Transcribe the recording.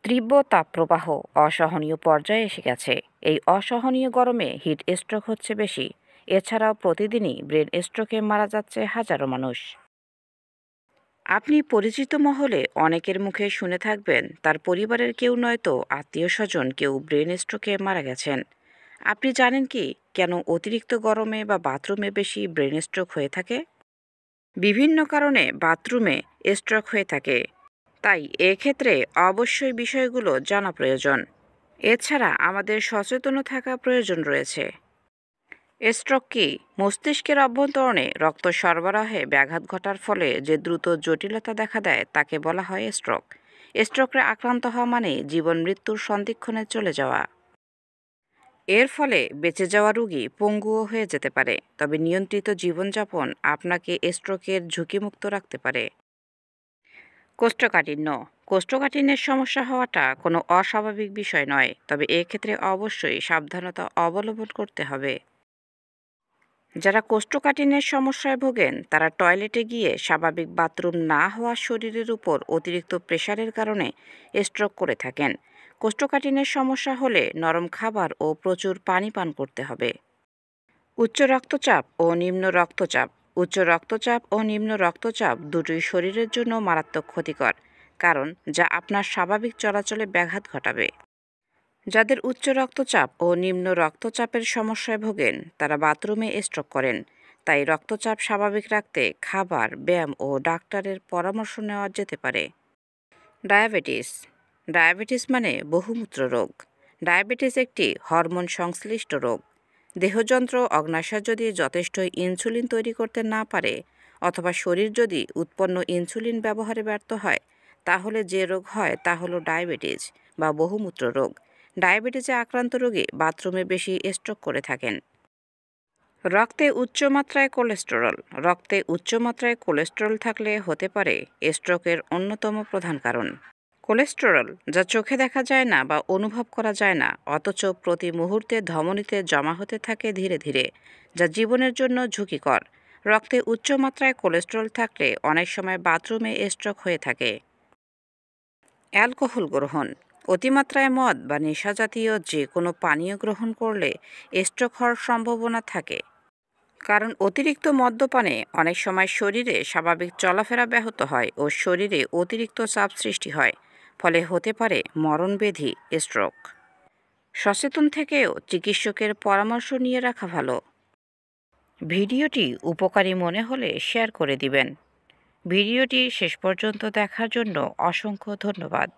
তীব্র তাপপ্রবাহ অসহনীয় পর্যায়ে এসে গেছে। এই অসহনীয় গরমে হিট স্ট্রোক হচ্ছে বেশি। এছাড়াও প্রতিদিনই ব্রেন স্ট্রোকে মারা যাচ্ছে হাজারো মানুষ। আপনি পরিচিত মহলে অনেকের মুখে শুনে থাকবেন তার পরিবারের কেউ নয়তো আত্মীয়-স্বজন কেউ ব্রেন স্ট্রোকে মারা গেছেন। আপনি জানেন কি কেন অতিরিক্ত গরমে বা বাথরুমে বেশি ব্রেন স্ট্রোক হয়ে থাকে? বিভিন্ন কারণে বাথরুমে স্ট্রোক হয়ে থাকে, তাই এক্ষেত্রে অবশ্যই বিষয়গুলো জানা প্রয়োজন। এছাড়া আমাদের সচেতন থাকা প্রয়োজন রয়েছে। স্ট্রোক কি? মস্তিষ্কের অভ্যন্তরণে রক্ত সরবরাহে ব্যাঘাত ঘটার ফলে যে দ্রুত জটিলতা দেখা দেয় তাকে বলা হয় স্ট্রোক। স্ট্রোকে আক্রান্ত হওয়া মানে জীবন মৃত্যুর সন্ধিক্ষণে চলে যাওয়া। এর ফলে বেঁচে যাওয়া রোগী পঙ্গুও হয়ে যেতে পারে, তবে নিয়ন্ত্রিত জীবনযাপন আপনাকে স্ট্রোকের ঝুঁকিমুক্ত রাখতে পারে। কোষ্ঠকাঠিন্য। কোষ্ঠকাঠিন্যের সমস্যা হওয়াটা কোনো অস্বাভাবিক বিষয় নয়, তবে এক্ষেত্রে অবশ্যই সাবধানতা অবলম্বন করতে হবে। যারা কোষ্ঠকাঠিন্যের সমস্যায় ভোগেন তারা টয়লেটে গিয়ে স্বাভাবিক বাথরুম না হওয়া শরীরের উপর অতিরিক্ত প্রেসারের কারণে স্ট্রোক করে থাকেন। কোষ্ঠকাঠিন্যের সমস্যা হলে নরম খাবার ও প্রচুর পানি পান করতে হবে। উচ্চ রক্তচাপ ও নিম্ন রক্তচাপ। উচ্চ রক্তচাপ ও নিম্ন রক্তচাপ দুটোই শরীরের জন্য মারাত্মক ক্ষতিকর, কারণ যা আপনার স্বাভাবিক চলাচলে ব্যাঘাত ঘটাবে। যাদের উচ্চ রক্তচাপ ও নিম্ন রক্তচাপের সমস্যায় ভোগেন তারা বাথরুমে স্ট্রোক করেন। তাই রক্তচাপ স্বাভাবিক রাখতে খাবার, ব্যায়াম ও ডাক্তারের পরামর্শ নেওয়া যেতে পারে। ডায়াবেটিস। ডায়াবেটিস মানে বহুমূত্র রোগ। ডায়াবেটিস একটি হরমোন সংশ্লিষ্ট রোগ। দেহযন্ত্র অগ্ন্যাশয় যদি যথেষ্ট ইনসুলিন তৈরি করতে না পারে অথবা শরীর যদি উৎপন্ন ইনসুলিন ব্যবহারে ব্যর্থ হয়, তাহলে যে রোগ হয় তা হলো ডায়াবেটিস বা বহুমূত্র রোগ। ডায়াবেটিসে আক্রান্ত রোগী বাথরুমে বেশি স্ট্রোক করে থাকেন। রক্তে উচ্চমাত্রায় কোলেস্টেরল। রক্তে উচ্চমাত্রায় কোলেস্টেরল থাকলে হতে পারে স্ট্রোকের অন্যতম প্রধান কারণ। কোলেস্টেরল, যা চোখে দেখা যায় না বা অনুভব করা যায় না, অথচ প্রতি মুহূর্তে ধমনীতে জমা হতে থাকে ধীরে ধীরে, যা জীবনের জন্য ঝুঁকিকর। রক্তে উচ্চমাত্রায় কোলেস্টেরল থাকলে অনেক সময় বাথরুমে স্ট্রোক হয়ে থাকে। অ্যালকোহল গ্রহণ। অতিমাত্রায় মদ বা নেশাজাতীয় যে কোনো পানীয় গ্রহণ করলে স্ট্রোক হওয়ার সম্ভাবনা থাকে, কারণ অতিরিক্ত মদ্যপানে অনেক সময় শরীরে স্বাভাবিক চলাফেরা ব্যাহত হয় ও শরীরে অতিরিক্ত চাপ সৃষ্টি হয়, ফলে হতে পারে মরণব্যাধি স্ট্রোক। সচেতন থেকেও চিকিৎসকের পরামর্শ নিয়ে রাখা ভালো। ভিডিওটি উপকারী মনে হলে শেয়ার করে দিবেন। ভিডিওটি শেষ পর্যন্ত দেখার জন্য অসংখ্য ধন্যবাদ।